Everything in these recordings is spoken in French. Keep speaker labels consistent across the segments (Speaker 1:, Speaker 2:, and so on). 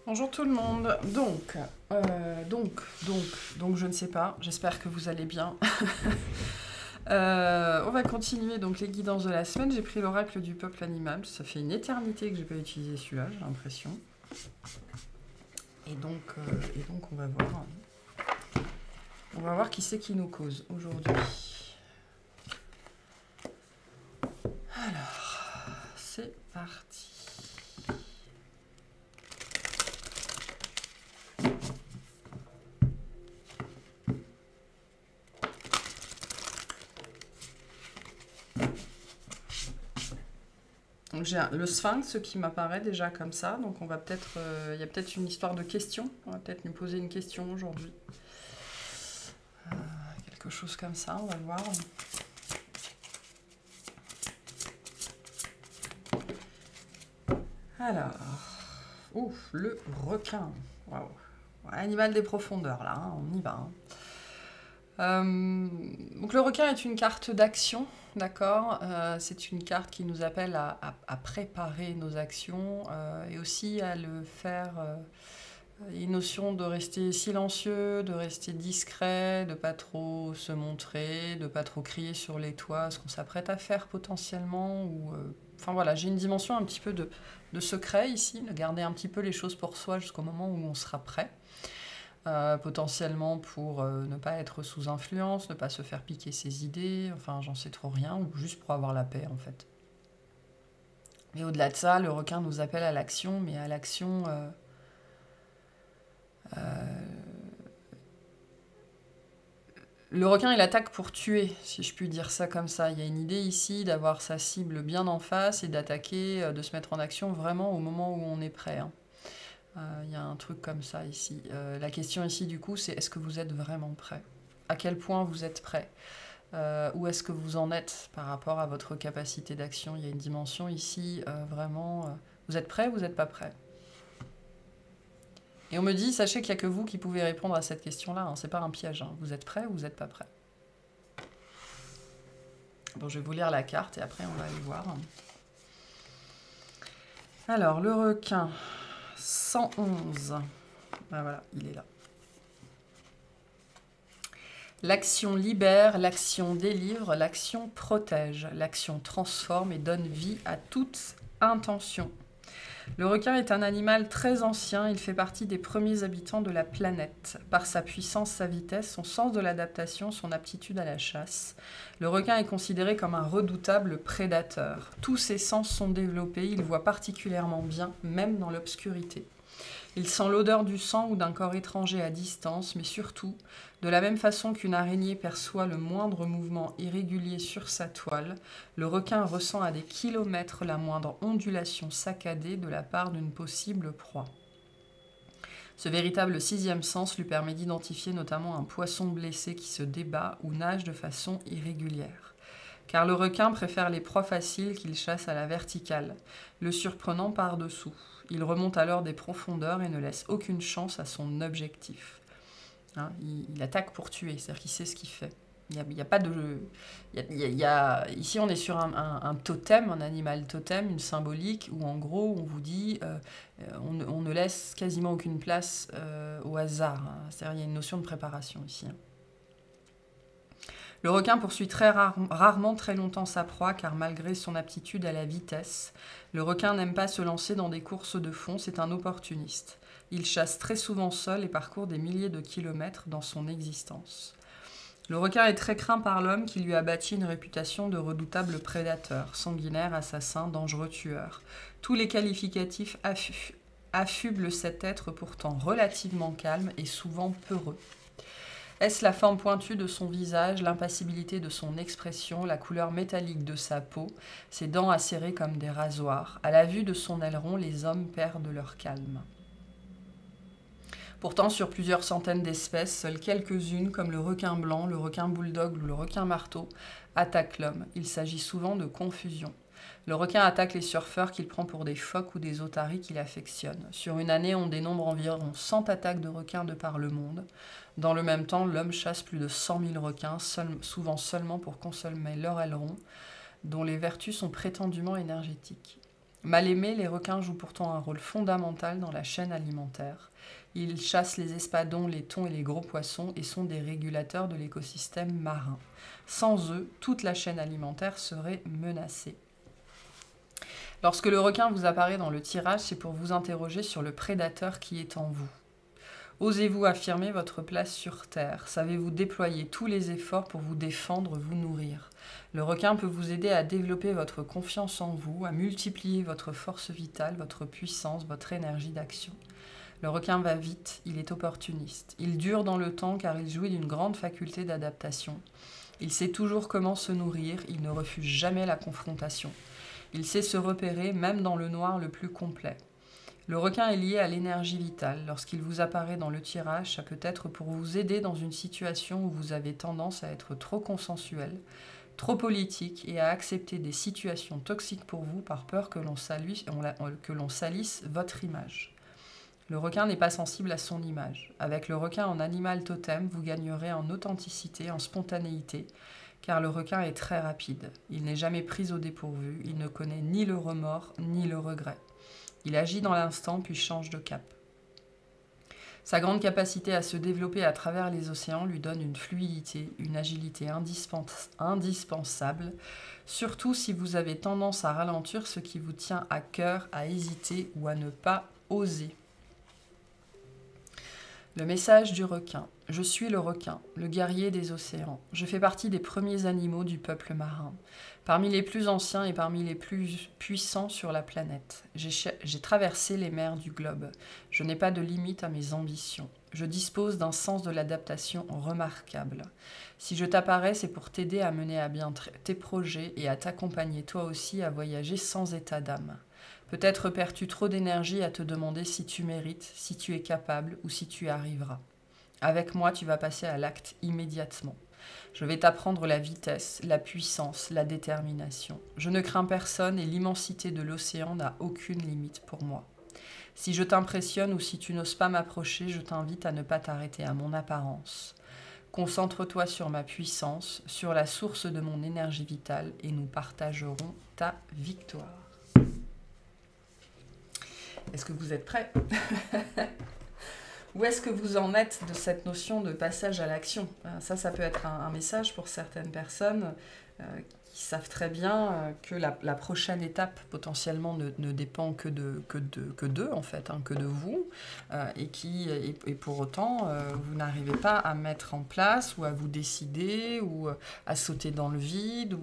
Speaker 1: Bonjour tout le monde. Donc, je ne sais pas. J'espère que vous allez bien. On va continuer donc les guidances de la semaine. J'ai pris l'oracle du peuple animal. Ça fait une éternité que j'ai pas utilisé celui-là, j'ai l'impression. Et donc, on va voir. On va voir qui c'est qui nous cause aujourd'hui. Alors, c'est parti. Donc j'ai le sphinx qui m'apparaît déjà comme ça, donc on va peut-être, il y a peut-être une histoire de question, on va peut-être nous poser une question aujourd'hui. Quelque chose comme ça, on va voir. Alors, ouf, le requin, waouh, animal des profondeurs là, hein, on y va. Hein. Donc le requin est une carte d'action, d'accord. C'est une carte qui nous appelle à préparer nos actions et aussi à le faire. Il y a une notion de rester silencieux, de rester discret, de pas trop se montrer, de pas trop crier sur les toits ce qu'on s'apprête à faire potentiellement. Enfin voilà, j'ai une dimension un petit peu de secret ici, de garder un petit peu les choses pour soi jusqu'au moment où on sera prêt. Potentiellement pour ne pas être sous influence, ne pas se faire piquer ses idées, enfin j'en sais trop rien, ou juste pour avoir la paix en fait. Mais au-delà de ça, le requin nous appelle à l'action, mais à l'action... le requin il attaque pour tuer, si je puis dire ça comme ça. Il y a une idée ici d'avoir sa cible bien en face et d'attaquer, de se mettre en action vraiment au moment où on est prêt. Hein. Il y a un truc comme ça ici. La question ici du coup c'est est-ce que vous êtes vraiment prêt? À quel point vous êtes prêt? Où est-ce que vous en êtes par rapport à votre capacité d'action? Il y a une dimension ici, vraiment... vous êtes prêt ou vous n'êtes pas prêt? Et on me dit, sachez qu'il n'y a que vous qui pouvez répondre à cette question-là. Hein, c'est pas un piège. Hein. Vous êtes prêt ou vous n'êtes pas prêt? Bon, je vais vous lire la carte et après on va aller voir. Alors, le requin, 111. Ben voilà, il est là. L'action libère, l'action délivre, l'action protège, l'action transforme et donne vie à toute intention. Le requin est un animal très ancien, il fait partie des premiers habitants de la planète. Par sa puissance, sa vitesse, son sens de l'adaptation, son aptitude à la chasse, le requin est considéré comme un redoutable prédateur. Tous ses sens sont développés, il voit particulièrement bien, même dans l'obscurité. Il sent l'odeur du sang ou d'un corps étranger à distance, mais surtout, de la même façon qu'une araignée perçoit le moindre mouvement irrégulier sur sa toile, le requin ressent à des kilomètres la moindre ondulation saccadée de la part d'une possible proie. Ce véritable sixième sens lui permet d'identifier notamment un poisson blessé qui se débat ou nage de façon irrégulière. Car le requin préfère les proies faciles qu'il chasse à la verticale, le surprenant par-dessous. Il remonte alors des profondeurs et ne laisse aucune chance à son objectif. Hein, il attaque pour tuer, c'est-à-dire qu'il sait ce qu'il fait. Il y a pas de... Ici, on est sur un totem, un animal totem, une symbolique, où en gros, on vous dit, on ne laisse quasiment aucune place au hasard. Hein. C'est-à-dire il y a une notion de préparation ici. Hein. Le requin poursuit rarement très longtemps sa proie, car malgré son aptitude à la vitesse, le requin n'aime pas se lancer dans des courses de fond, c'est un opportuniste. Il chasse très souvent seul et parcourt des milliers de kilomètres dans son existence. Le requin est très craint par l'homme qui lui a bâti une réputation de redoutable prédateur, sanguinaire, assassin, dangereux tueur. Tous les qualificatifs affublent cet être pourtant relativement calme et souvent peureux. Est-ce la forme pointue de son visage, l'impassibilité de son expression, la couleur métallique de sa peau, ses dents acérées comme des rasoirs? À la vue de son aileron, les hommes perdent leur calme. Pourtant, sur plusieurs centaines d'espèces, seules quelques-unes, comme le requin blanc, le requin bulldog ou le requin marteau, attaquent l'homme. Il s'agit souvent de confusion. Le requin attaque les surfeurs qu'il prend pour des phoques ou des otaries qu'il affectionne. Sur une année, on dénombre environ 100 attaques de requins de par le monde. Dans le même temps, l'homme chasse plus de 100 000 requins, souvent seulement pour consommer leur aileron, dont les vertus sont prétendument énergétiques. Mal aimés, les requins jouent pourtant un rôle fondamental dans la chaîne alimentaire. Ils chassent les espadons, les thons et les gros poissons et sont des régulateurs de l'écosystème marin. Sans eux, toute la chaîne alimentaire serait menacée. Lorsque le requin vous apparaît dans le tirage, c'est pour vous interroger sur le prédateur qui est en vous. Osez-vous affirmer votre place sur Terre? Savez-vous déployer tous les efforts pour vous défendre, vous nourrir? Le requin peut vous aider à développer votre confiance en vous, à multiplier votre force vitale, votre puissance, votre énergie d'action. Le requin va vite, il est opportuniste. Il dure dans le temps car il jouit d'une grande faculté d'adaptation. Il sait toujours comment se nourrir, il ne refuse jamais la confrontation. Il sait se repérer même dans le noir le plus complet. Le requin est lié à l'énergie vitale. Lorsqu'il vous apparaît dans le tirage, ça peut être pour vous aider dans une situation où vous avez tendance à être trop consensuel, trop politique et à accepter des situations toxiques pour vous par peur que l'on salisse votre image. Le requin n'est pas sensible à son image. Avec le requin en animal totem, vous gagnerez en authenticité, en spontanéité, car le requin est très rapide. Il n'est jamais pris au dépourvu, il ne connaît ni le remords ni le regret. Il agit dans l'instant puis change de cap. Sa grande capacité à se développer à travers les océans lui donne une fluidité, une agilité indispensable, surtout si vous avez tendance à ralentir ce qui vous tient à cœur, à hésiter ou à ne pas oser. Le message du requin. Je suis le requin, le guerrier des océans. Je fais partie des premiers animaux du peuple marin, parmi les plus anciens et parmi les plus puissants sur la planète. J'ai traversé les mers du globe. Je n'ai pas de limite à mes ambitions. Je dispose d'un sens de l'adaptation remarquable. Si je t'apparais, c'est pour t'aider à mener à bien tes projets et à t'accompagner toi aussi à voyager sans état d'âme. Peut-être perds-tu trop d'énergie à te demander si tu mérites, si tu es capable ou si tu y arriveras. Avec moi, tu vas passer à l'acte immédiatement. Je vais t'apprendre la vitesse, la puissance, la détermination. Je ne crains personne et l'immensité de l'océan n'a aucune limite pour moi. Si je t'impressionne ou si tu n'oses pas m'approcher, je t'invite à ne pas t'arrêter à mon apparence. Concentre-toi sur ma puissance, sur la source de mon énergie vitale et nous partagerons ta victoire. Est-ce que vous êtes prêts? Où est-ce que vous en êtes de cette notion de passage à l'action? Ça peut être un message pour certaines personnes qui savent très bien que la prochaine étape potentiellement ne dépend que d'eux, en fait, que de vous, et pour autant, vous n'arrivez pas à mettre en place ou à vous décider ou à sauter dans le vide.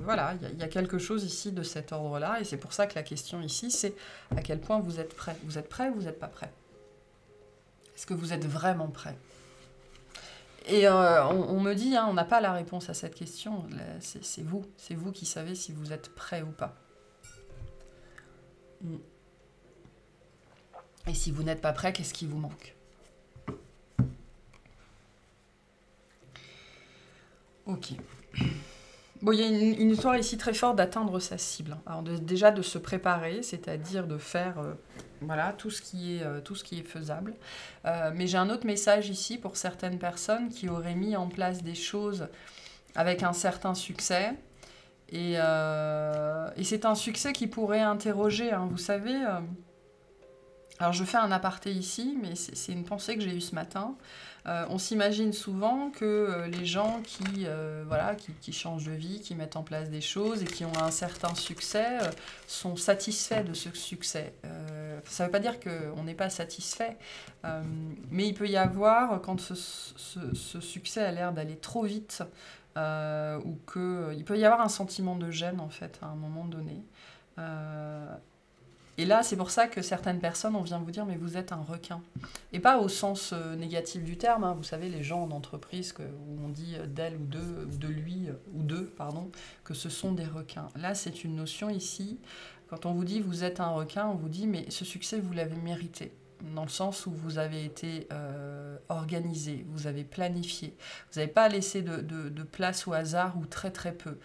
Speaker 1: Voilà, il y a quelque chose ici de cet ordre-là, et c'est pour ça que la question ici, c'est à quel point vous êtes prêts. Vous êtes prêts ou vous n'êtes pas prêts? Est-ce que vous êtes vraiment prêts? Et on me dit, on n'a pas la réponse à cette question. C'est vous qui savez si vous êtes prêts ou pas. Et si vous n'êtes pas prêts, qu'est-ce qui vous manque? Ok. Bon, il y a une histoire ici très forte d'atteindre sa cible. Alors déjà de se préparer, c'est-à-dire de faire tout ce qui est faisable. Mais j'ai un autre message ici pour certaines personnes qui auraient mis en place des choses avec un certain succès. Et c'est un succès qui pourrait interroger, vous savez. Alors je fais un aparté ici, mais c'est une pensée que j'ai eue ce matin. On s'imagine souvent que les gens qui changent de vie, qui mettent en place des choses et qui ont un certain succès sont satisfaits de ce succès. Ça ne veut pas dire qu'on n'est pas satisfait, mais il peut y avoir, quand ce succès a l'air d'aller trop vite, ou qu'il peut y avoir un sentiment de gêne en fait à un moment donné. Et là, c'est pour ça que certaines personnes, on vient vous dire, mais vous êtes un requin. Et pas au sens négatif du terme, vous savez, les gens en entreprise, où on dit d'elle ou de lui, ou d'eux, pardon, que ce sont des requins. Là, c'est une notion ici, quand on vous dit vous êtes un requin, on vous dit, mais ce succès, vous l'avez mérité. Dans le sens où vous avez été organisé, vous avez planifié, vous n'avez pas laissé de place au hasard ou très très peu.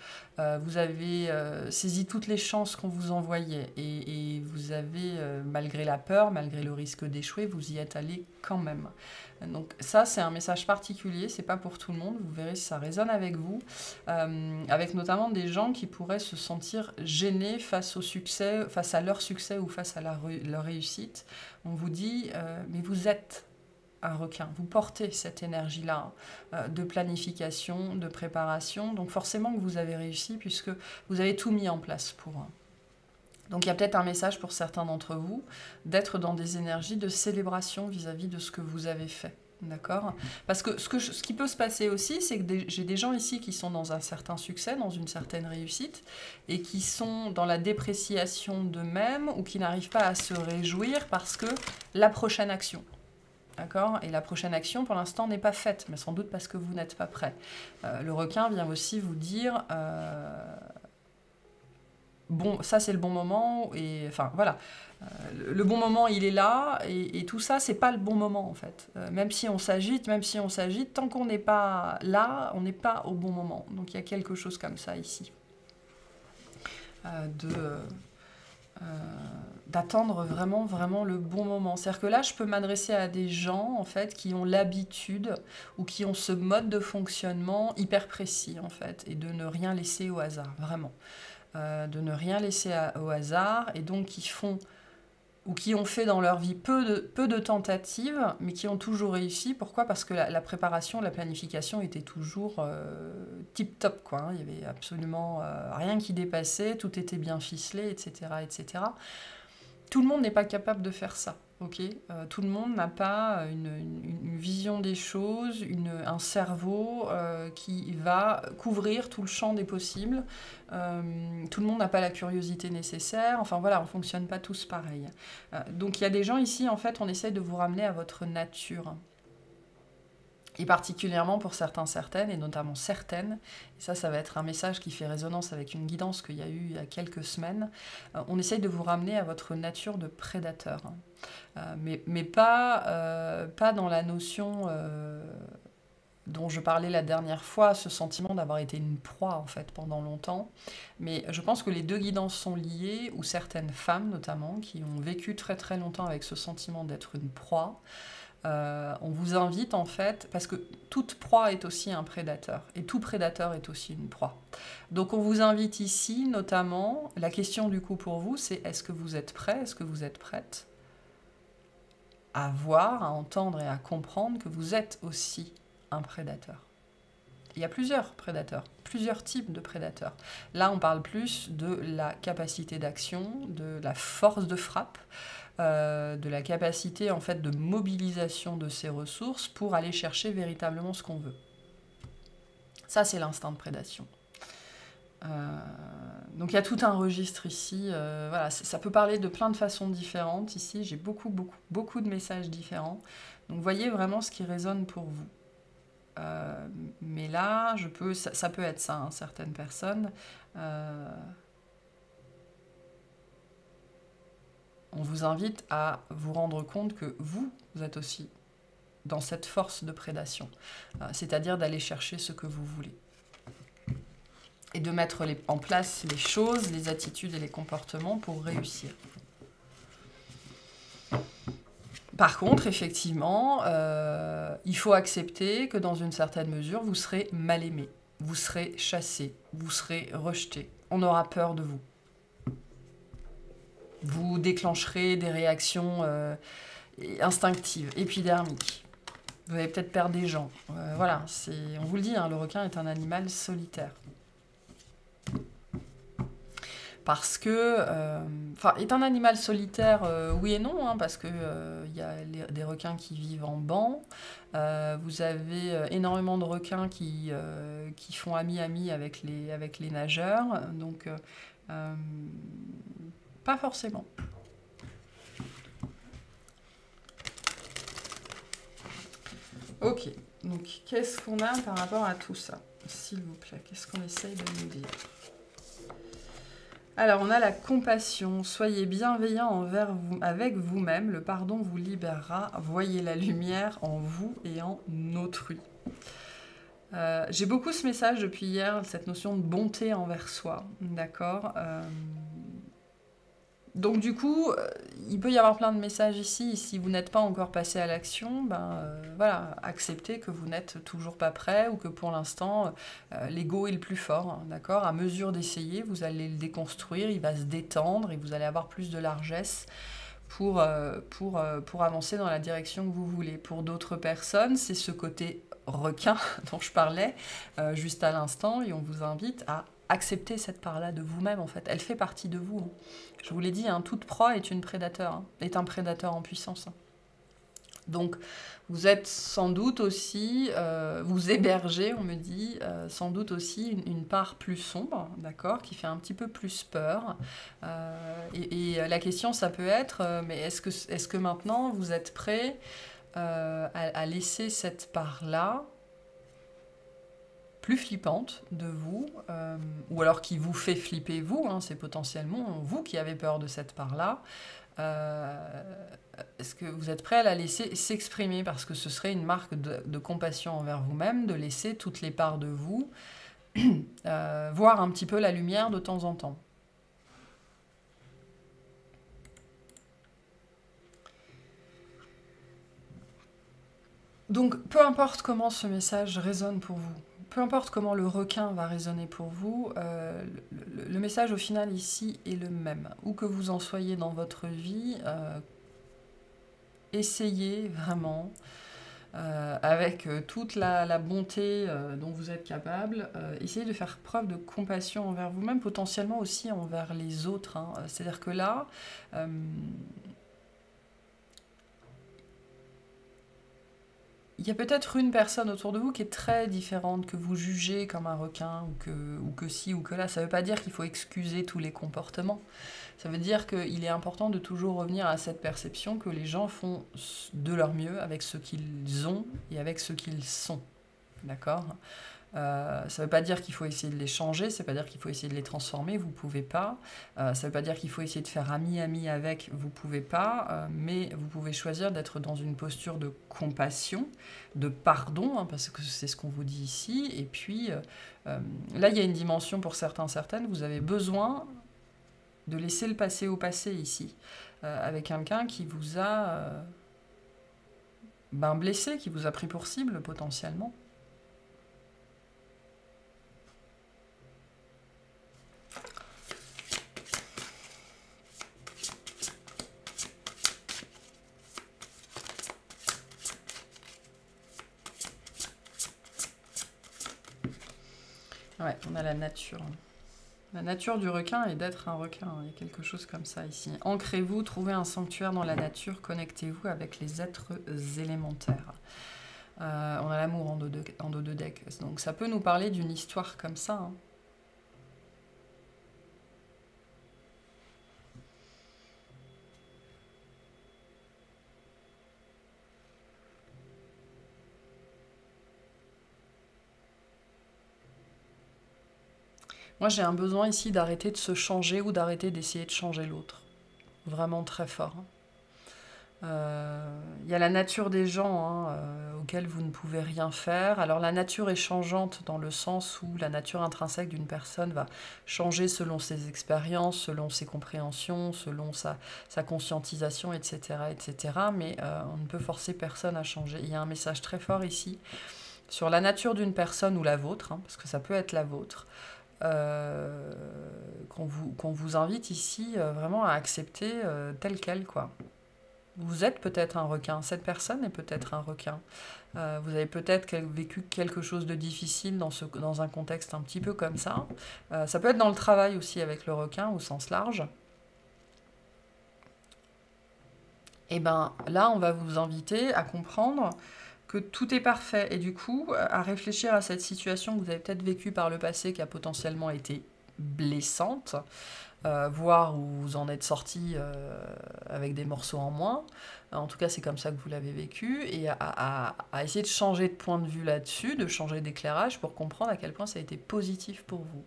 Speaker 1: vous avez saisi toutes les chances qu'on vous envoyait et vous avez, malgré la peur, malgré le risque d'échouer, vous y êtes allé quand même. Donc ça, c'est un message particulier, c'est pas pour tout le monde, vous verrez si ça résonne avec vous, avec notamment des gens qui pourraient se sentir gênés face au succès, face à leur succès ou face à leur réussite. On vous dit, mais vous êtes un requin, vous portez cette énergie-là de planification, de préparation, donc forcément que vous avez réussi puisque vous avez tout mis en place pour. Donc il y a peut-être un message pour certains d'entre vous d'être dans des énergies de célébration vis-à-vis de ce que vous avez fait. D'accord ? Parce que ce qui peut se passer aussi, c'est que j'ai des gens ici qui sont dans un certain succès, dans une certaine réussite, et qui sont dans la dépréciation d'eux-mêmes ou qui n'arrivent pas à se réjouir parce que la prochaine action. D'accord ? Et la prochaine action, pour l'instant, n'est pas faite, mais sans doute parce que vous n'êtes pas prêt. Le requin vient aussi vous dire... bon, ça c'est le bon moment, et enfin voilà, le bon moment il est là, et tout ça c'est pas le bon moment en fait. Même si on s'agite, tant qu'on n'est pas là, on n'est pas au bon moment. Donc il y a quelque chose comme ça ici, d'attendre vraiment le bon moment. C'est-à-dire que là je peux m'adresser à des gens en fait qui ont l'habitude ou qui ont ce mode de fonctionnement hyper précis en fait, et de ne rien laisser au hasard, vraiment. De ne rien laisser au hasard, et donc qui font ou qui ont fait dans leur vie peu de tentatives, mais qui ont toujours réussi. Pourquoi ? Parce que la préparation, la planification était toujours tip-top, quoi, hein. Il n'y avait absolument rien qui dépassait, tout était bien ficelé, etc., etc. Tout le monde n'est pas capable de faire ça. Okay, tout le monde n'a pas une vision des choses, un cerveau qui va couvrir tout le champ des possibles. Tout le monde n'a pas la curiosité nécessaire. Enfin voilà, on ne fonctionne pas tous pareil. Donc il y a des gens ici, en fait, on essaie de vous ramener à votre nature. Et particulièrement pour certaines, et notamment certaines, et ça va être un message qui fait résonance avec une guidance qu'il y a eu il y a quelques semaines, on essaye de vous ramener à votre nature de prédateur. Mais pas dans la notion dont je parlais la dernière fois, ce sentiment d'avoir été une proie en fait pendant longtemps. Mais je pense que les deux guidances sont liées, ou certaines femmes notamment, qui ont vécu très très longtemps avec ce sentiment d'être une proie. On vous invite en fait, parce que toute proie est aussi un prédateur, et tout prédateur est aussi une proie. Donc on vous invite ici notamment, la question du coup pour vous, c'est est-ce que vous êtes prêt, est-ce que vous êtes prête à voir, à entendre et à comprendre que vous êtes aussi un prédateur. Il y a plusieurs prédateurs, plusieurs types de prédateurs. Là on parle plus de la capacité d'action, de la force de frappe, de la capacité en fait de mobilisation de ses ressources pour aller chercher véritablement ce qu'on veut. Ça c'est l'instinct de prédation. Donc il y a tout un registre ici, voilà, ça peut parler de plein de façons différentes ici, j'ai beaucoup de messages différents, donc voyez vraiment ce qui résonne pour vous. Mais là, ça peut être ça, hein, certaines personnes. On vous invite à vous rendre compte que vous êtes aussi dans cette force de prédation, c'est-à-dire d'aller chercher ce que vous voulez. Et de mettre en place les choses, les attitudes et les comportements pour réussir. Par contre, effectivement, il faut accepter que dans une certaine mesure, vous serez mal aimé, vous serez chassé, vous serez rejeté. On aura peur de vous. Vous déclencherez des réactions instinctives, épidermiques. Vous allez peut-être perdre des gens. Voilà, on vous le dit, hein, le requin est un animal solitaire. Parce que, est un animal solitaire, oui et non, hein, parce qu'il y a des requins qui vivent en banc. Vous avez énormément de requins qui font ami-ami avec les nageurs. Donc, pas forcément. Ok, donc qu'est-ce qu'on a par rapport à tout ça, s'il vous plaît? Qu'est-ce qu'on essaye de nous dire? Alors, on a la compassion. Soyez bienveillant avec vous-même. Le pardon vous libérera. Voyez la lumière en vous et en autrui. J'ai beaucoup ce message depuis hier, cette notion de bonté envers soi, d'accord. Donc du coup, il peut y avoir plein de messages ici. Si vous n'êtes pas encore passé à l'action, voilà, acceptez que vous n'êtes toujours pas prêt ou que pour l'instant, l'ego est le plus fort, hein, d'accord. À mesure d'essayer, vous allez le déconstruire, il va se détendre et vous allez avoir plus de largesse pour avancer dans la direction que vous voulez. Pour d'autres personnes, c'est ce côté requin dont je parlais juste à l'instant, et on vous invite à accepter cette part-là de vous-même, en fait. Elle fait partie de vous, hein. Je vous l'ai dit, hein, toute proie est une prédateur, hein, est un prédateur en puissance, hein. Donc, vous êtes sans doute aussi, vous hébergez, on me dit, sans doute aussi une part plus sombre, d'accord, qui fait un petit peu plus peur. Et la question, ça peut être, mais est-ce que maintenant, vous êtes prêt à laisser cette part-là plus flippante de vous, ou alors qui vous fait flipper vous, hein, c'est potentiellement vous qui avez peur de cette part-là. Est-ce que vous êtes prêt à la laisser s'exprimer? Parce que ce serait une marque de compassion envers vous-même, de laisser toutes les parts de vous voir un petit peu la lumière de temps en temps. Donc, peu importe comment ce message résonne pour vous, peu importe comment le requin va résonner pour vous, le message au final ici est le même. Où que vous en soyez dans votre vie, essayez vraiment, avec toute la bonté dont vous êtes capable, essayez de faire preuve de compassion envers vous-même, potentiellement aussi envers les autres, hein. C'est-à-dire que là, il y a peut-être une personne autour de vous qui est très différente, que vous jugez comme un requin, ou que ci ou que là. Ça ne veut pas dire qu'il faut excuser tous les comportements. Ça veut dire qu'il est important de toujours revenir à cette perception que les gens font de leur mieux avec ce qu'ils ont et avec ce qu'ils sont. D'accord ? Ça ne veut pas dire qu'il faut essayer de les changer, ça ne veut pas dire qu'il faut essayer de les transformer, vous ne pouvez pas. Ça ne veut pas dire qu'il faut essayer de faire ami avec, vous ne pouvez pas. Mais vous pouvez choisir d'être dans une posture de compassion, de pardon, hein, parce que c'est ce qu'on vous dit ici. Et puis, là, il y a une dimension pour certains, certaines, vous avez besoin de laisser le passé au passé ici, avec quelqu'un qui vous a blessé, qui vous a pris pour cible potentiellement. Ouais, on a la nature. La nature du requin est d'être un requin. Il y a quelque chose comme ça ici. Ancrez-vous, trouvez un sanctuaire dans la nature, connectez-vous avec les êtres élémentaires. On a l'amour en dos de deck. Donc ça peut nous parler d'une histoire comme ça, hein. Moi, j'ai un besoin ici d'arrêter de se changer ou d'arrêter d'essayer de changer l'autre. Vraiment très fort, hein. Il y a la nature des gens, hein, auxquels vous ne pouvez rien faire. Alors la nature est changeante dans le sens où la nature intrinsèque d'une personne va changer selon ses expériences, selon ses compréhensions, selon sa conscientisation, etc., etc. Mais on ne peut forcer personne à changer. Il y a un message très fort ici sur la nature d'une personne ou la vôtre, hein, parce que ça peut être la vôtre. Qu'on vous invite ici vraiment à accepter tel quel, quoi. Vous êtes peut-être un requin, cette personne est peut-être un requin. Vous avez peut-être vécu quelque chose de difficile dans un contexte un petit peu comme ça. Ça peut être dans le travail aussi avec le requin au sens large. Et bien là, on va vous inviter à comprendre que tout est parfait et du coup à réfléchir à cette situation que vous avez peut-être vécue par le passé qui a potentiellement été blessante, voir où vous en êtes sorti avec des morceaux en moins. En tout cas, c'est comme ça que vous l'avez vécu, et à essayer de changer de point de vue là-dessus, de changer d'éclairage pour comprendre à quel point ça a été positif pour vous.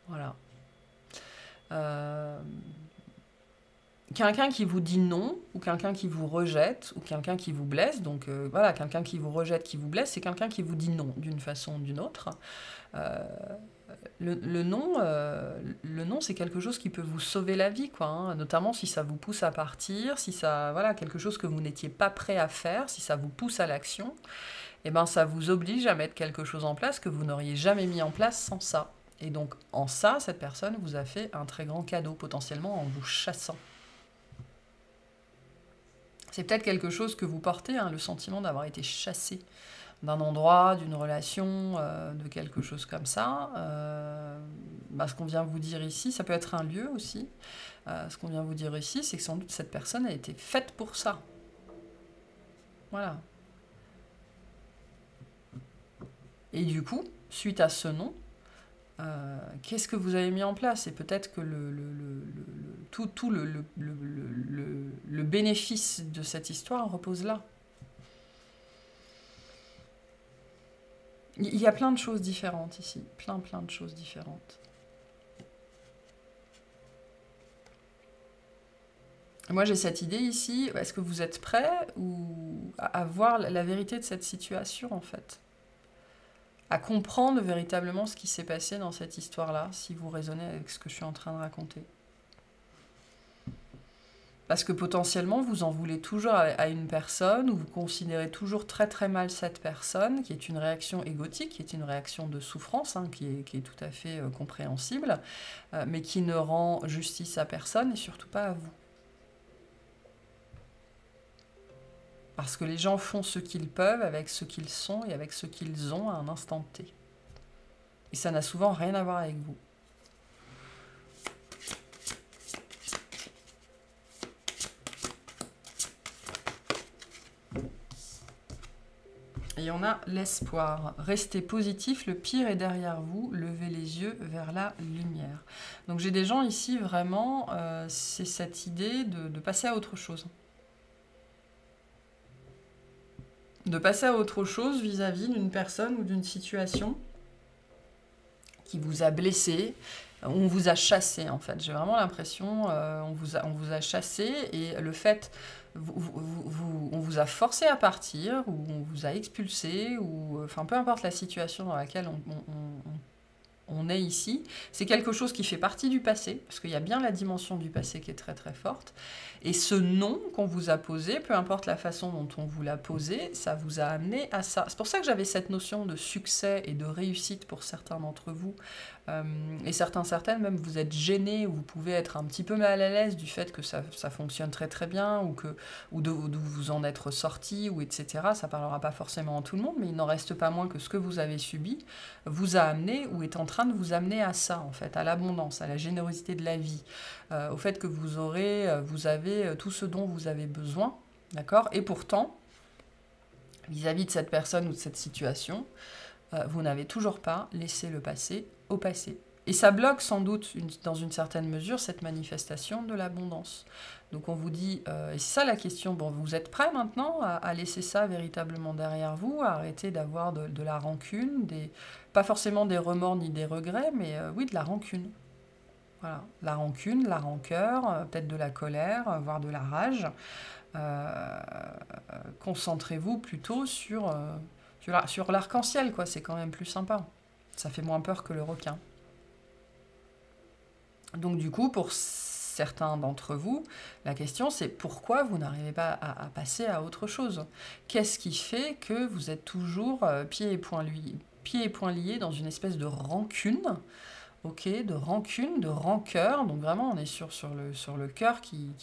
Speaker 1: Voilà. quelqu'un qui vous dit non, ou quelqu'un qui vous rejette, ou quelqu'un qui vous blesse. Donc voilà, quelqu'un qui vous rejette, qui vous blesse, c'est quelqu'un qui vous dit non d'une façon ou d'une autre. Euh, le non, c'est quelque chose qui peut vous sauver la vie, quoi, hein, notamment si ça vous pousse à partir, si ça, voilà, quelque chose que vous n'étiez pas prêt à faire, si ça vous pousse à l'action, et ben ça vous oblige à mettre quelque chose en place que vous n'auriez jamais mis en place sans ça. Et donc en ça, cette personne vous a fait un très grand cadeau, potentiellement en vous chassant. C'est peut-être quelque chose que vous portez, hein, le sentiment d'avoir été chassé d'un endroit, d'une relation, de quelque chose comme ça. Ce qu'on vient vous dire ici, ça peut être un lieu aussi. Ce qu'on vient vous dire ici, c'est que sans doute cette personne a été faite pour ça. Voilà. Et du coup, suite à ce nom, qu'est-ce que vous avez mis en place? Et peut-être que tout le bénéfice de cette histoire repose là. Il y a plein de choses différentes ici, plein de choses différentes. Moi j'ai cette idée ici, est-ce que vous êtes prêts à voir la vérité de cette situation en fait? À comprendre véritablement ce qui s'est passé dans cette histoire-là, si vous raisonnez avec ce que je suis en train de raconter. Parce que potentiellement, vous en voulez toujours à une personne, ou vous considérez toujours très très mal cette personne, qui est une réaction égotique, qui est une réaction de souffrance, hein, qui est tout à fait compréhensible, mais qui ne rend justice à personne et surtout pas à vous. Parce que les gens font ce qu'ils peuvent avec ce qu'ils sont et avec ce qu'ils ont à un instant T. Et ça n'a souvent rien à voir avec vous. Et on a l'espoir. Restez positif, le pire est derrière vous, levez les yeux vers la lumière. Donc j'ai des gens ici, vraiment, c'est cette idée de passer à autre chose. De passer à autre chose vis-à-vis d'une personne ou d'une situation qui vous a blessé. On vous a chassé, en fait. J'ai vraiment l'impression, on vous a chassé, et le fait, on vous a forcé à partir, ou on vous a expulsé, ou enfin peu importe la situation dans laquelle on est ici, c'est quelque chose qui fait partie du passé, parce qu'il y a bien la dimension du passé qui est très très forte, et ce nom qu'on vous a posé, peu importe la façon dont on vous l'a posé, ça vous a amené à ça. C'est pour ça que j'avais cette notion de succès et de réussite pour certains d'entre vous, et certaines même vous êtes gênés, ou vous pouvez être un petit peu mal à l'aise du fait que ça fonctionne très très bien, ou d'où vous en êtes sorti, ou etc. Ça parlera pas forcément à tout le monde, mais il n'en reste pas moins que ce que vous avez subi vous a amené, ou est en train de vous amener à ça, en fait, à l'abondance, à la générosité de la vie, au fait que vous avez tout ce dont vous avez besoin, d'accord? Et pourtant, vis-à-vis de cette personne ou de cette situation, vous n'avez toujours pas laissé le passé au passé. Et ça bloque sans doute, dans une certaine mesure, cette manifestation de l'abondance. Donc on vous dit, et c'est ça la question, bon, vous êtes prêts maintenant à laisser ça véritablement derrière vous, à arrêter d'avoir de la rancune, pas forcément des remords ni des regrets, mais oui, de la rancune. Voilà, la rancune, la rancœur, peut-être de la colère, voire de la rage. Concentrez-vous plutôt sur l'arc-en-ciel, quoi, c'est quand même plus sympa. Ça fait moins peur que le requin. Donc du coup, pour certains d'entre vous, la question c'est pourquoi vous n'arrivez pas à passer à autre chose? Qu'est-ce qui fait que vous êtes toujours pieds et poings liés dans une espèce de rancune, ok, de rancune, de rancœur? Donc vraiment, on est sur le cœur qui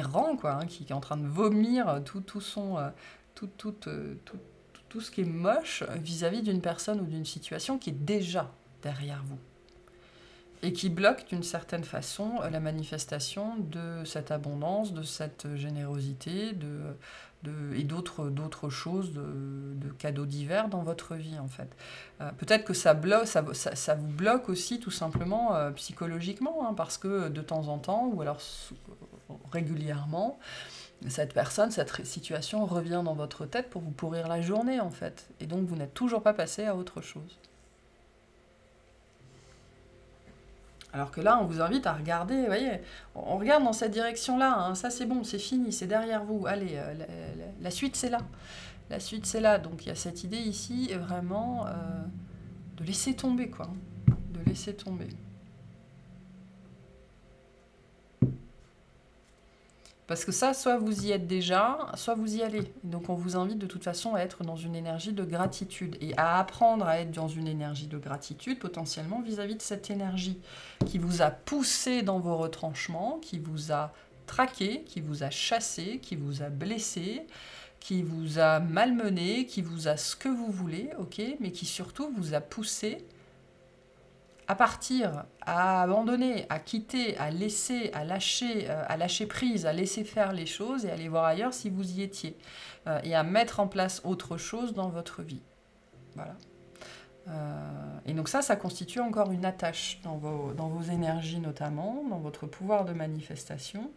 Speaker 1: rend, quoi, hein, qui est en train de vomir tout ce qui est moche vis-à-vis d'une personne ou d'une situation qui est déjà derrière vous, et qui bloque d'une certaine façon la manifestation de cette abondance, de cette générosité, et d'autres choses, de cadeaux divers dans votre vie, en fait. Peut-être que ça vous bloque aussi tout simplement psychologiquement, hein, parce que de temps en temps, ou alors régulièrement, cette personne, cette situation revient dans votre tête pour vous pourrir la journée, en fait. Et donc vous n'êtes toujours pas passé à autre chose. Alors que là, on vous invite à regarder, vous voyez, on regarde dans cette direction-là, hein, ça c'est bon, c'est fini, c'est derrière vous, allez, la suite c'est là. La suite c'est là, donc il y a cette idée ici, vraiment, de laisser tomber, quoi, de laisser tomber. Parce que ça, soit vous y êtes déjà, soit vous y allez. Donc on vous invite de toute façon à être dans une énergie de gratitude et à apprendre à être dans une énergie de gratitude potentiellement vis-à-vis de cette énergie qui vous a poussé dans vos retranchements, qui vous a traqué, qui vous a chassé, qui vous a blessé, qui vous a malmené, qui vous a ce que vous voulez, ok, mais qui surtout vous a poussé à partir, à abandonner, à quitter, à laisser, à lâcher prise, à laisser faire les choses et aller voir ailleurs si vous y étiez. Et à mettre en place autre chose dans votre vie. Voilà. Et donc ça constitue encore une attache dans vos énergies notamment, dans votre pouvoir de manifestation,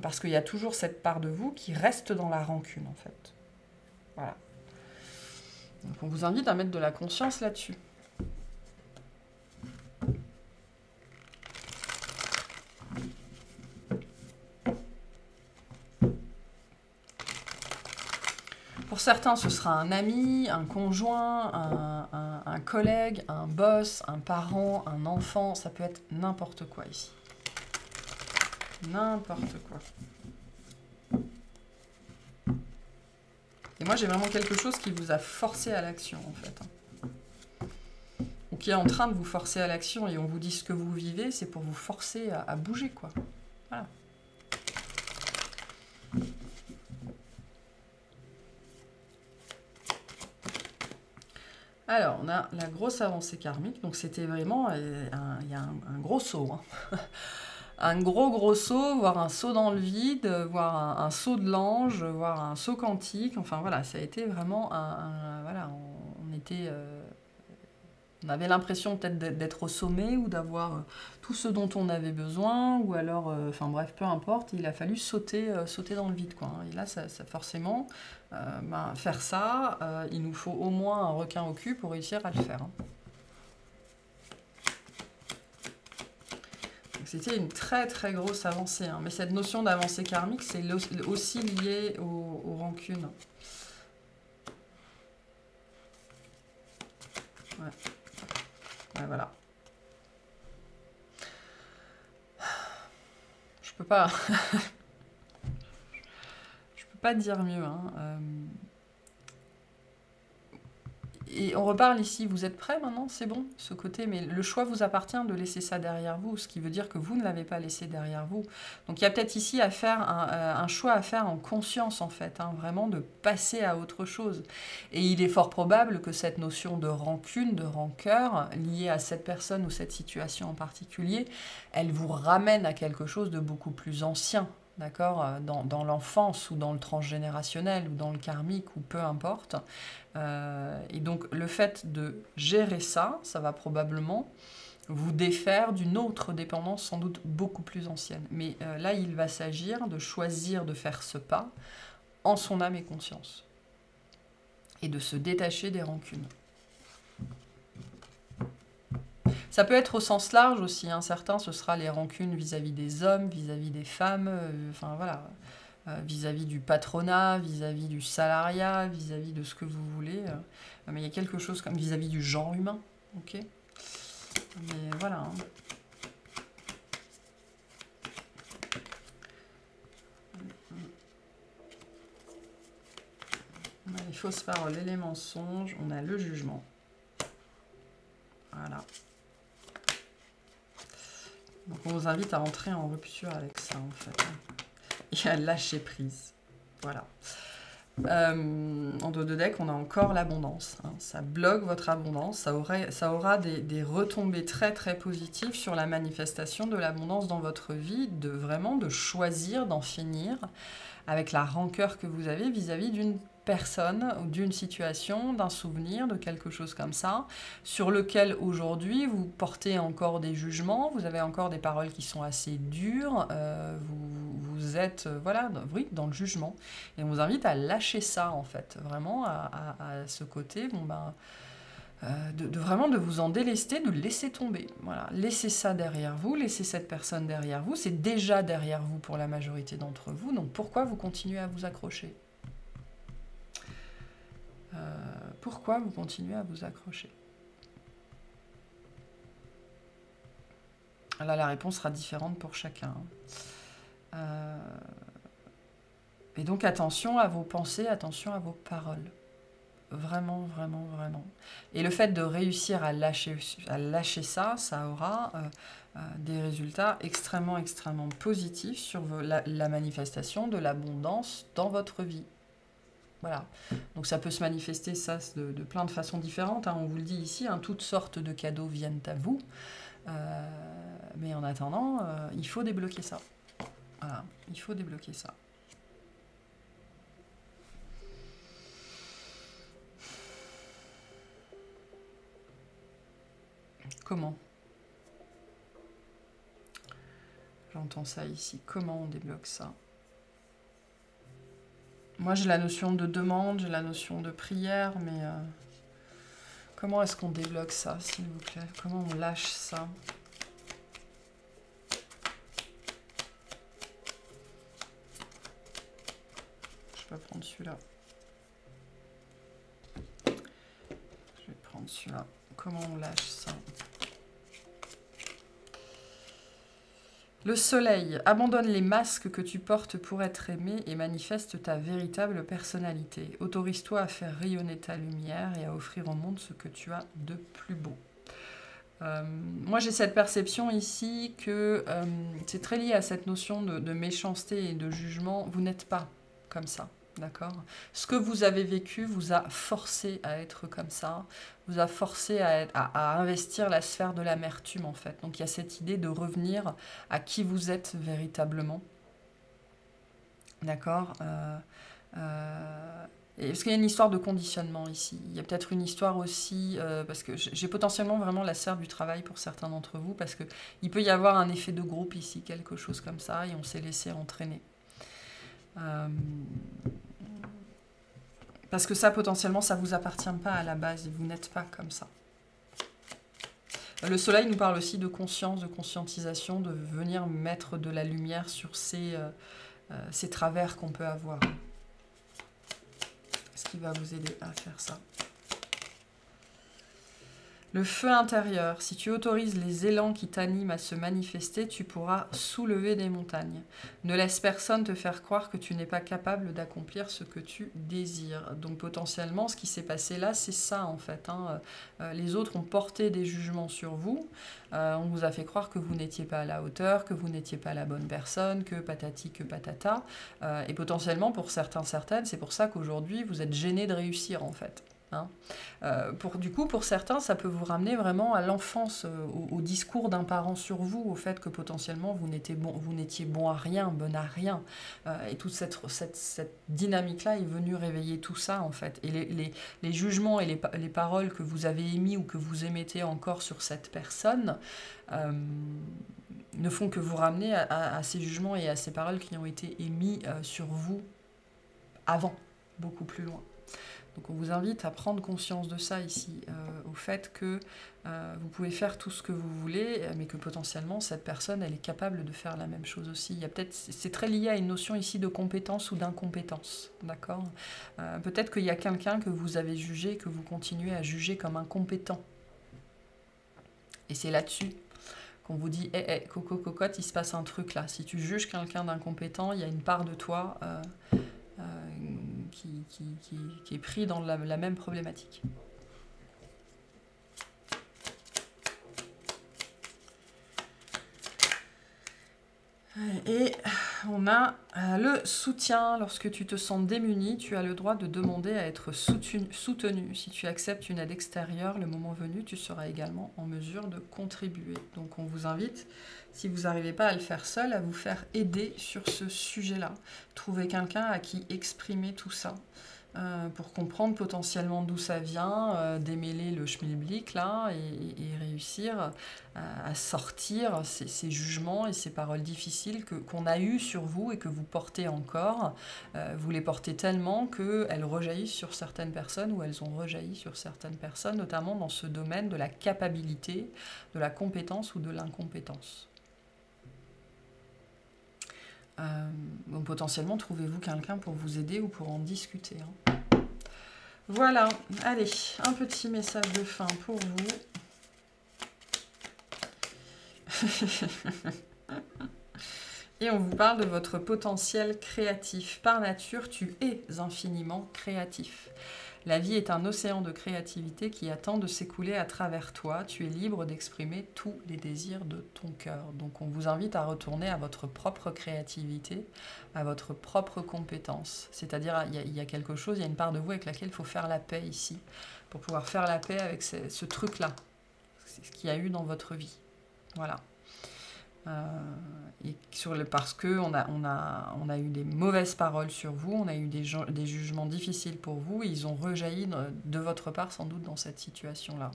Speaker 1: parce qu'il y a toujours cette part de vous qui reste dans la rancune en fait. Voilà. Donc on vous invite à mettre de la conscience là-dessus. Pour certains, ce sera un ami, un conjoint, un collègue, un boss, un parent, un enfant. Ça peut être n'importe quoi ici. N'importe quoi. Et moi, j'ai vraiment quelque chose qui vous a forcé à l'action, en fait. Ou qui est en train de vous forcer à l'action. Et on vous dit ce que vous vivez, c'est pour vous forcer à bouger, quoi. Voilà. Alors, on a la grosse avancée karmique. Donc, c'était vraiment... Il y a un gros saut. Hein. Un gros saut, voire un saut dans le vide, voire un saut de l'ange, voire un saut quantique. Enfin, voilà, ça a été vraiment voilà, on était... on avait l'impression peut-être d'être au sommet ou d'avoir tout ce dont on avait besoin, ou alors, enfin bref, peu importe, il a fallu sauter dans le vide, quoi. Et là, ça forcément, faire ça, il nous faut au moins un requin au cul pour réussir à le faire. Hein. C'était une très grosse avancée, hein. Mais cette notion d'avancée karmique, c'est aussi lié aux rancunes. Ouais. Ouais, voilà. Je peux pas... Je peux pas dire mieux, hein. Et on reparle ici, vous êtes prêts maintenant? C'est bon, ce côté, mais le choix vous appartient de laisser ça derrière vous, ce qui veut dire que vous ne l'avez pas laissé derrière vous. Donc il y a peut-être ici à faire un choix à faire en conscience, en fait, hein, vraiment de passer à autre chose. Et il est fort probable que cette notion de rancune, de rancœur, liée à cette personne ou cette situation en particulier, elle vous ramène à quelque chose de beaucoup plus ancien. D'accord, dans l'enfance ou dans le transgénérationnel ou dans le karmique ou peu importe. Et donc le fait de gérer ça, ça va probablement vous défaire d'une autre dépendance sans doute beaucoup plus ancienne. Mais là, il va s'agir de choisir de faire ce pas en son âme et conscience. Et de se détacher des rancunes. Ça peut être au sens large aussi, hein. Certains, ce sera les rancunes vis-à-vis des hommes, vis-à-vis des femmes, enfin voilà, vis-à-vis du patronat, vis-à-vis du salariat, vis-à-vis de ce que vous voulez. Mais il y a quelque chose comme vis-à-vis du genre humain, ok? Mais voilà. Hein. On a les fausses paroles et les mensonges, on a le jugement. Voilà. Donc on vous invite à entrer en rupture avec ça, en fait. Et à lâcher prise. Voilà. En dos de deck, on a encore l'abondance. Hein. Ça bloque votre abondance. Ça aura des retombées très positives sur la manifestation de l'abondance dans votre vie, de choisir d'en finir avec la rancœur que vous avez vis-à-vis d'une personne ou d'une situation, d'un souvenir, de quelque chose comme ça, sur lequel aujourd'hui vous portez encore des jugements, vous avez encore des paroles qui sont assez dures, vous êtes voilà, oui, dans le jugement. Et on vous invite à lâcher ça en fait, vraiment à ce côté, bon ben, vraiment de vous en délester, de le laisser tomber. Voilà, laissez ça derrière vous, laissez cette personne derrière vous. C'est déjà derrière vous pour la majorité d'entre vous. Donc pourquoi vous continuez à vous accrocher? Pourquoi vous continuez à vous accrocher? Là, la réponse sera différente pour chacun. Et donc attention à vos pensées, attention à vos paroles. Vraiment, vraiment, vraiment. Et le fait de réussir à lâcher ça, ça aura des résultats extrêmement, extrêmement positifs sur la manifestation de l'abondance dans votre vie. Voilà. Donc ça peut se manifester ça de plein de façons différentes. Hein. On vous le dit ici, hein, toutes sortes de cadeaux viennent à vous. Mais en attendant, il faut débloquer ça. Voilà, il faut débloquer ça. Comment? J'entends ça ici. Comment on débloque ça? Moi, j'ai la notion de demande, j'ai la notion de prière, mais comment est-ce qu'on débloque ça, s'il vous plaît? Comment on lâche ça? Je vais prendre celui-là. Je vais prendre celui-là. Comment on lâche ça? Le soleil, abandonne les masques que tu portes pour être aimé et manifeste ta véritable personnalité. Autorise-toi à faire rayonner ta lumière et à offrir au monde ce que tu as de plus beau. Moi, j'ai cette perception ici que c'est très lié à cette notion de méchanceté et de jugement. Vous n'êtes pas comme ça, d'accord? Ce que vous avez vécu vous a forcé à être comme ça, vous a forcé à investir la sphère de l'amertume, en fait. Donc, il y a cette idée de revenir à qui vous êtes véritablement, d'accord? Parce qu'il y a une histoire de conditionnement ici. Il y a peut-être une histoire aussi, parce que j'ai potentiellement vraiment la sphère du travail pour certains d'entre vous, parce qu'il peut y avoir un effet de groupe ici, quelque chose comme ça, et on s'est laissé entraîner. Parce que ça, potentiellement, ça ne vous appartient pas à la base, et vous n'êtes pas comme ça. Le soleil nous parle aussi de conscience, de conscientisation, de venir mettre de la lumière sur ces travers qu'on peut avoir. Ce qui va vous aider à faire ça. Le feu intérieur, si tu autorises les élans qui t'animent à se manifester, tu pourras soulever des montagnes. Ne laisse personne te faire croire que tu n'es pas capable d'accomplir ce que tu désires. Donc potentiellement, ce qui s'est passé là, c'est ça en fait. Hein. Les autres ont porté des jugements sur vous. On vous a fait croire que vous n'étiez pas à la hauteur, que vous n'étiez pas la bonne personne, que patati, que patata. Et potentiellement, pour certains, certaines, c'est pour ça qu'aujourd'hui, vous êtes gênés de réussir en fait. Hein. Du coup, pour certains, ça peut vous ramener vraiment à l'enfance, au discours d'un parent sur vous, au fait que potentiellement vous n'étiez bon à rien, bonne à rien. Et toute cette dynamique-là est venue réveiller tout ça, en fait. Et les jugements et les paroles que vous avez émis ou que vous émettez encore sur cette personne ne font que vous ramener à ces jugements et à ces paroles qui ont été émis sur vous avant, beaucoup plus loin. Donc on vous invite à prendre conscience de ça ici, au fait que vous pouvez faire tout ce que vous voulez, mais que potentiellement cette personne, elle est capable de faire la même chose aussi. Il y a peut-être, c'est très lié à une notion ici de compétence ou d'incompétence, d'accord? Peut-être qu'il y a quelqu'un que vous avez jugé, que vous continuez à juger comme incompétent. Et c'est là-dessus qu'on vous dit, coco, cocotte, il se passe un truc là. Si tu juges quelqu'un d'incompétent, il y a une part de toi qui est pris dans la même problématique. Et on a le soutien. Lorsque tu te sens démuni, tu as le droit de demander à être soutenu. Si tu acceptes une aide extérieure, le moment venu, tu seras également en mesure de contribuer. Donc on vous invite, si vous n'arrivez pas à le faire seul, à vous faire aider sur ce sujet-là. Trouvez quelqu'un à qui exprimer tout ça. pour comprendre potentiellement d'où ça vient, démêler le schmilblick là et réussir à sortir ces jugements et ces paroles difficiles qu'on a eues sur vous et que vous portez encore. Vous les portez tellement qu'elles rejaillissent sur certaines personnes ou elles ont rejailli sur certaines personnes, notamment dans ce domaine de la capacité, de la compétence ou de l'incompétence. Donc potentiellement, trouvez-vous quelqu'un pour vous aider ou pour en discuter. Hein. Voilà, allez, un petit message de fin pour vous. Et on vous parle de votre potentiel créatif. Par nature, tu es infiniment créatif. La vie est un océan de créativité qui attend de s'écouler à travers toi. Tu es libre d'exprimer tous les désirs de ton cœur. Donc on vous invite à retourner à votre propre créativité, à votre propre compétence. C'est-à-dire, il y a quelque chose, il y a une part de vous avec laquelle il faut faire la paix ici, pour pouvoir faire la paix avec ce truc-là, ce qu'il y a eu dans votre vie. Voilà. Et parce qu'on a eu des mauvaises paroles sur vous, on a eu des jugements difficiles pour vous, et ils ont rejailli de votre part sans doute dans cette situation-là,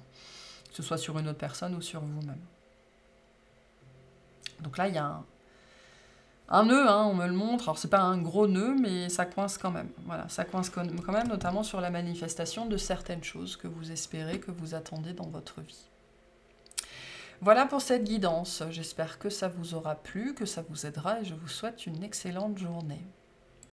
Speaker 1: que ce soit sur une autre personne ou sur vous-même. Donc là, il y a un nœud, hein, on me le montre, alors c'est pas un gros nœud, mais ça coince quand même. Voilà, ça coince quand même, notamment sur la manifestation de certaines choses que vous espérez, que vous attendez dans votre vie. Voilà pour cette guidance, j'espère que ça vous aura plu, que ça vous aidera et je vous souhaite une excellente journée.